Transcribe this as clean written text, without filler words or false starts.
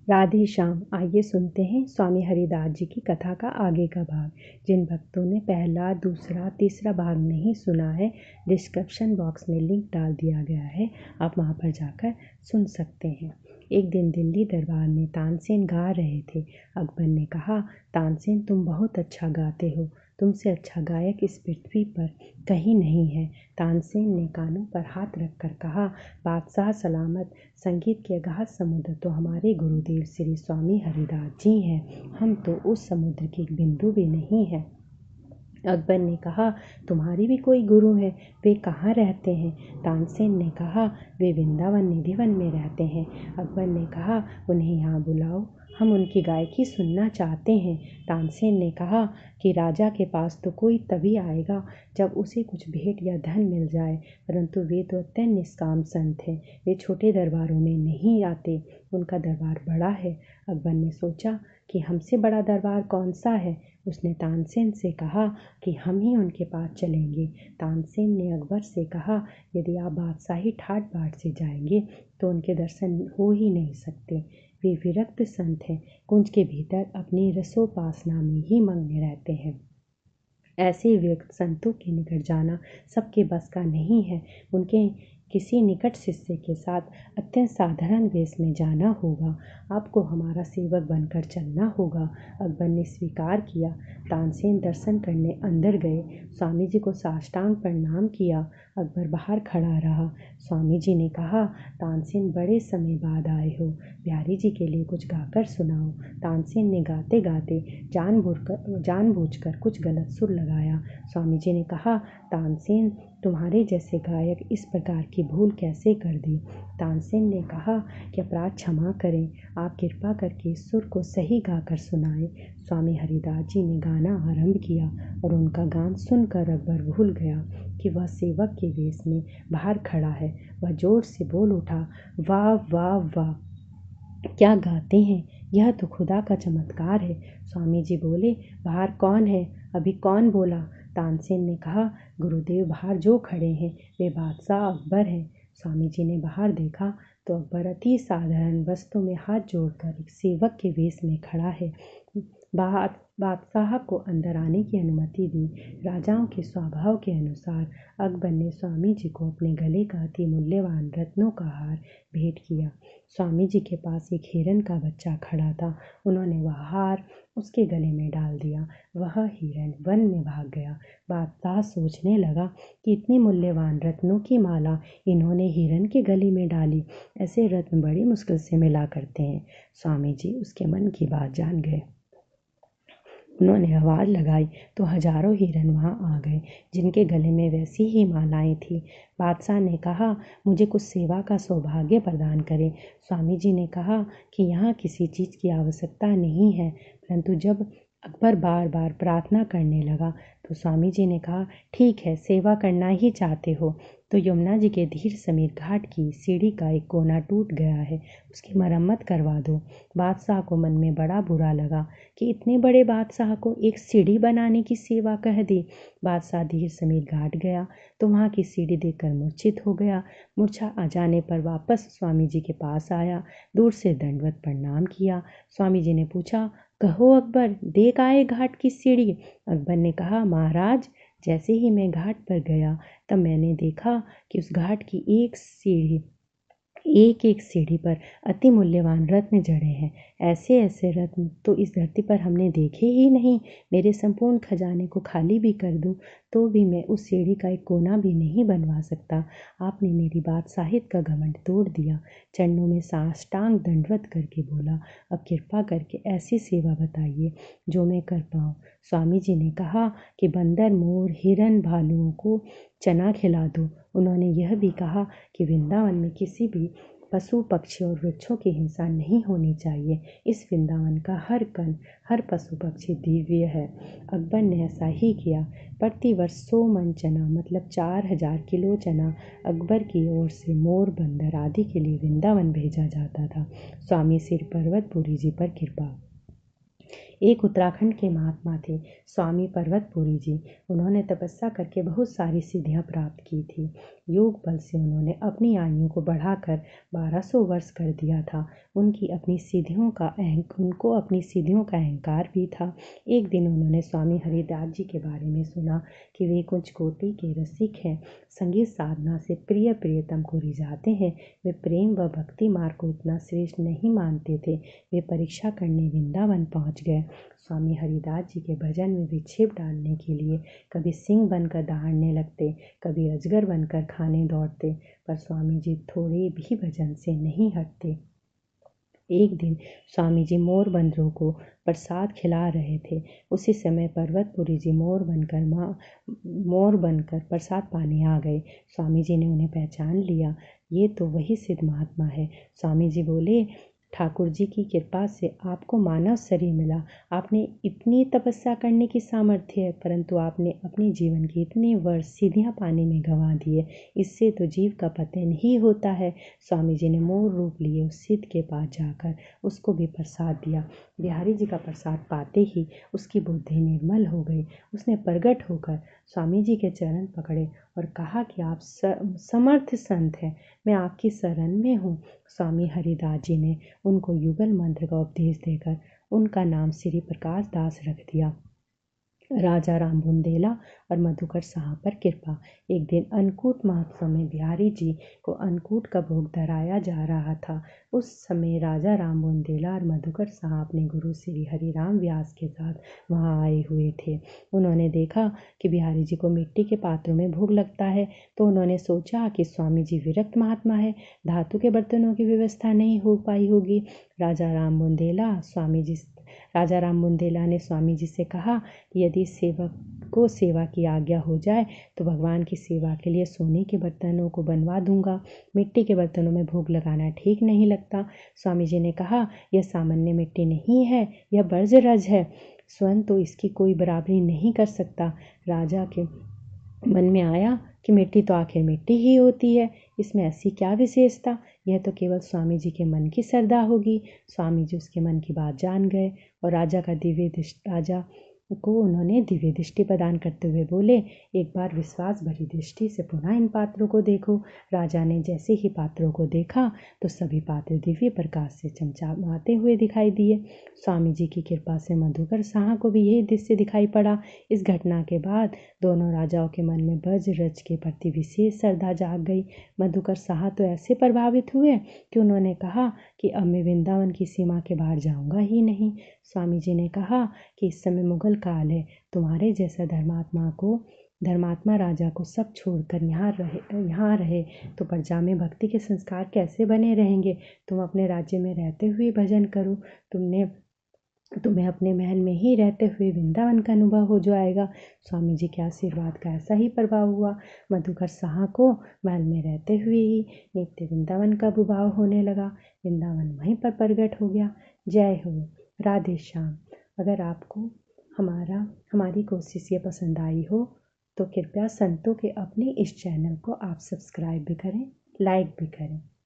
राधे श्याम। आइए सुनते हैं स्वामी हरिदास जी की कथा का आगे का भाग। जिन भक्तों ने पहला, दूसरा, तीसरा भाग नहीं सुना है, डिस्क्रिप्शन बॉक्स में लिंक डाल दिया गया है, आप वहां पर जाकर सुन सकते हैं। एक दिन दिल्ली दरबार में तानसेन गा रहे थे। अकबर ने कहा, तानसेन तुम बहुत अच्छा गाते हो, तुमसे अच्छा गायक इस पृथ्वी पर कहीं नहीं है। तानसेन ने कानों पर हाथ रखकर कहा, बादशाह सलामत, संगीत के अगाध समुद्र तो हमारे गुरुदेव श्री स्वामी हरिदास जी हैं। हम तो उस समुद्र की एक बिंदु भी नहीं है। अकबर ने कहा, तुम्हारी भी कोई गुरु है, वे कहाँ रहते हैं? तानसेन ने कहा, वे वृंदावन निधिवन में रहते हैं। अकबर ने कहा, उन्हें यहाँ बुलाओ, हम उनकी गायकी सुनना चाहते हैं। तानसेन ने कहा कि राजा के पास तो कोई तभी आएगा जब उसे कुछ भेंट या धन मिल जाए, परंतु वे तो अत्यंत निष्काम संत हैं, वे छोटे दरबारों में नहीं आते, उनका दरबार बड़ा है। अकबर ने सोचा कि हमसे बड़ा दरबार कौन सा है। उसने तानसेन से कहा कि हम ही उनके पास चलेंगे। तानसेन ने अकबर से कहा, यदि आप बादशाही ठाट बाट से जाएंगे तो उनके दर्शन हो ही नहीं सकते। वे विरक्त संत हैं, कुंज के भीतर अपनी रसोपासना में ही मग्न रहते हैं। ऐसे विरक्त संतों के निकट जाना सबके बस का नहीं है। उनके किसी निकट शिष्य के साथ अत्यंत साधारण वेश में जाना होगा। आपको हमारा सेवक बनकर चलना होगा। अकबर ने स्वीकार किया। तानसेन दर्शन करने अंदर गए। स्वामी जी को साष्टांग प्रणाम किया। अकबर बाहर खड़ा रहा। स्वामी जी ने कहा, तानसेन बड़े समय बाद आए हो, बिहारी जी के लिए कुछ गाकर सुनाओ। तानसेन ने गाते गाते जानबूझकर कुछ गलत सुर लगाया। स्वामी जी ने कहा, तानसेन तुम्हारे जैसे गायक इस प्रकार की भूल कैसे कर दी? तानसेन ने कहा कि अपराध क्षमा करें, आप कृपा करके इस सुर को सही गाकर सुनाएं। स्वामी हरिदास जी ने गाना आरंभ किया और उनका गान सुनकर अकबर भूल गया कि वह सेवक के वेश में बाहर खड़ा है। वह जोर से बोल उठा, वाह वाह वाह, क्या गाते हैं, यह तो खुदा का चमत्कार है। स्वामी जी बोले, बाहर कौन है, अभी कौन बोला? तानसेन ने कहा, गुरुदेव बाहर जो खड़े हैं वे बादशाह अकबर हैं। स्वामी जी ने बाहर देखा तो अकबर अति साधारण वस्त्रों में हाथ जोड़कर एक सेवक के वेश में खड़ा है। बादशाह को अंदर आने की अनुमति दी। राजाओं के स्वभाव के अनुसार अकबर ने स्वामी जी को अपने गले का अति मूल्यवान रत्नों का हार भेंट किया। स्वामी जी के पास एक हिरन का बच्चा खड़ा था। उन्होंने वह हार उसके गले में डाल दिया। वह हिरन वन में भाग गया। बादशाह सोचने लगा कि इतनी मूल्यवान रत्नों की माला इन्होंने हिरन के गले में डाली। ऐसे रत्न बड़ी मुश्किल से मिला करते हैं। स्वामी जी उसके मन की बात जान गए। उन्होंने आवाज़ लगाई तो हजारों हिरन वहाँ आ गए, जिनके गले में वैसी ही मालाएं थीं। बादशाह ने कहा, मुझे कुछ सेवा का सौभाग्य प्रदान करें। स्वामी जी ने कहा कि यहाँ किसी चीज़ की आवश्यकता नहीं है, परंतु जब अकबर बार बार प्रार्थना करने लगा तो स्वामी जी ने कहा, ठीक है, सेवा करना ही चाहते हो तो यमुना जी के धीर समीर घाट की सीढ़ी का एक कोना टूट गया है, उसकी मरम्मत करवा दो। बादशाह को मन में बड़ा बुरा लगा कि इतने बड़े बादशाह को एक सीढ़ी बनाने की सेवा कह दी। बादशाह धीर समीर घाट गया तो वहाँ की सीढ़ी देखकर मूर्छित हो गया। मूर्छा आ जाने पर वापस स्वामी जी के पास आया, दूर से दंडवत प्रणाम किया। स्वामी जी ने पूछा, कहो अकबर, देख आए घाट की सीढ़ी? अकबर ने कहा, महाराज, जैसे ही मैं घाट पर गया तब मैंने देखा कि उस घाट की एक एक सीढ़ी पर अति मूल्यवान रत्न जड़े हैं। ऐसे ऐसे रत्न तो इस धरती पर हमने देखे ही नहीं। मेरे संपूर्ण खजाने को खाली भी कर दूं तो भी मैं उस सीढ़ी का एक कोना भी नहीं बनवा सकता। आपने मेरी बादशाहित का घमंड तोड़ दिया। चरणों में साष्टांग दंडवत करके बोला, अब कृपा करके ऐसी सेवा बताइए जो मैं कर पाऊँ। स्वामी जी ने कहा कि बंदर, मोर, हिरन, भालुओं को चना खिला दो। उन्होंने यह भी कहा कि वृंदावन में किसी भी पशु, पक्षी और वृक्षों की हिंसा नहीं होनी चाहिए। इस वृंदावन का हर कण, हर पशु पक्षी दिव्य है। अकबर ने ऐसा ही किया। प्रतिवर्ष 100 मन चना मतलब 4000 किलो चना अकबर की ओर से मोर, बंदर आदि के लिए वृंदावन भेजा जाता था। स्वामी सिर पर्वतपुरी जी पर कृपा। एक उत्तराखंड के महात्मा थे, स्वामी पर्वतपुरी जी। उन्होंने तपस्या करके बहुत सारी सिद्धियां प्राप्त की थी। योग बल से उन्होंने अपनी आयु को बढ़ाकर 1200 वर्ष कर दिया था। उनको अपनी सिद्धियों का अहंकार भी था। एक दिन उन्होंने स्वामी हरिदास जी के बारे में सुना कि वे कुछ कोटि के रसिक हैं, संगीत साधना से प्रिय प्रियतम को रिझाते हैं। वे प्रेम व भक्ति मार्ग को इतना श्रेष्ठ नहीं मानते थे। वे परीक्षा करने वृंदावन पहुंच गए। स्वामी हरिदास जी के भजन में विक्षेप डालने के लिए कभी सिंह बनकर दहाड़ने लगते, कभी अजगर बनकर खाने दौड़ते, पर स्वामी जी थोड़े भी भजन से नहीं हटते। एक दिन स्वामी जी मोर बंदरों को प्रसाद खिला रहे थे। उसी समय पर्वतपुरी जी मोर बनकर प्रसाद पाने आ गए। स्वामी जी ने उन्हें पहचान लिया। ये तो वही सिद्ध महात्मा है। स्वामी जी बोले, ठाकुर जी की कृपा से आपको मानव शरीर मिला। आपने इतनी तपस्या करने की सामर्थ्य है, परंतु आपने अपने जीवन के इतने वर्ष सिद्धियां पाने में गंवा दिए। इससे तो जीव का पतन ही होता है। स्वामी जी ने मोर रूप लिए उस सिद्ध के पास जाकर उसको भी प्रसाद दिया। बिहारी जी का प्रसाद पाते ही उसकी बुद्धि निर्मल हो गई। उसने प्रगट होकर स्वामी जी के चरण पकड़े और कहा कि आप समर्थ संत हैं, मैं आपकी शरण में हूँ। स्वामी हरिदास जी ने उनको युगल मंत्र का उपदेश देकर उनका नाम श्री प्रकाश दास रख दिया। राजा राम बुंदेला और मधुकर साहब पर कृपा। एक दिन अन्नकूट महोत्सव में बिहारी जी को अन्नकूट का भोग धराया जा रहा था। उस समय राजा राम बुंदेला और मधुकर साहब अपने गुरु श्री हरिराम व्यास के साथ वहां आए हुए थे। उन्होंने देखा कि बिहारी जी को मिट्टी के पात्रों में भोग लगता है, तो उन्होंने सोचा कि स्वामी जी विरक्त महात्मा है, धातु के बर्तनों की व्यवस्था नहीं हो पाई होगी। राजा राम बुंदेला ने स्वामी जी से कहा कि यदि सेवक को सेवा की आज्ञा हो जाए तो भगवान की सेवा के लिए सोने के बर्तनों को बनवा दूंगा। मिट्टी के बर्तनों में भोग लगाना ठीक नहीं लगता। स्वामी जी ने कहा, यह सामान्य मिट्टी नहीं है, यह बर्ज है। स्वयं तो इसकी कोई बराबरी नहीं कर सकता। राजा के मन में आया कि मिट्टी तो आखिर मिट्टी ही होती है, इसमें ऐसी क्या विशेषता। यह तो केवल स्वामी जी के मन की श्रद्धा होगी। स्वामी जी उसके मन की बात जान गए और राजा को उन्होंने दिव्य दृष्टि प्रदान करते हुए बोले, एक बार विश्वास भरी दृष्टि से पुनः इन पात्रों को देखो। राजा ने जैसे ही पात्रों को देखा तो सभी पात्र दिव्य प्रकाश से चमचमाते हुए दिखाई दिए। स्वामी जी की कृपा से मधुकर साहा को भी यही दृश्य दिखाई पड़ा। इस घटना के बाद दोनों राजाओं के मन में ब्रज के प्रति विशेष श्रद्धा जाग गई। मधुकर साहा तो ऐसे प्रभावित हुए कि उन्होंने कहा कि अब मैं वृंदावन की सीमा के बाहर जाऊंगा ही नहीं। स्वामी जी ने कहा कि इस समय मुगल काल है, तुम्हारे जैसा धर्मात्मा राजा को सब छोड़कर यहाँ रहे तो प्रजा में भक्ति के संस्कार कैसे बने रहेंगे। तुम अपने राज्य में रहते हुए भजन करो, तुम्हें अपने महल में ही रहते हुए वृंदावन का अनुभव हो जाएगा। स्वामी जी के आशीर्वाद का ऐसा ही प्रभाव हुआ। मधुकर साहा को महल में रहते हुए ही नित्य वृंदावन का अनुभव होने लगा। वृंदावन वहीं पर प्रगट हो गया। जय हो, राधे श्याम। अगर आपको हमारी कोशिश ये पसंद आई हो तो कृपया संतों के अपने इस चैनल को आप सब्सक्राइब भी करें, लाइक भी करें।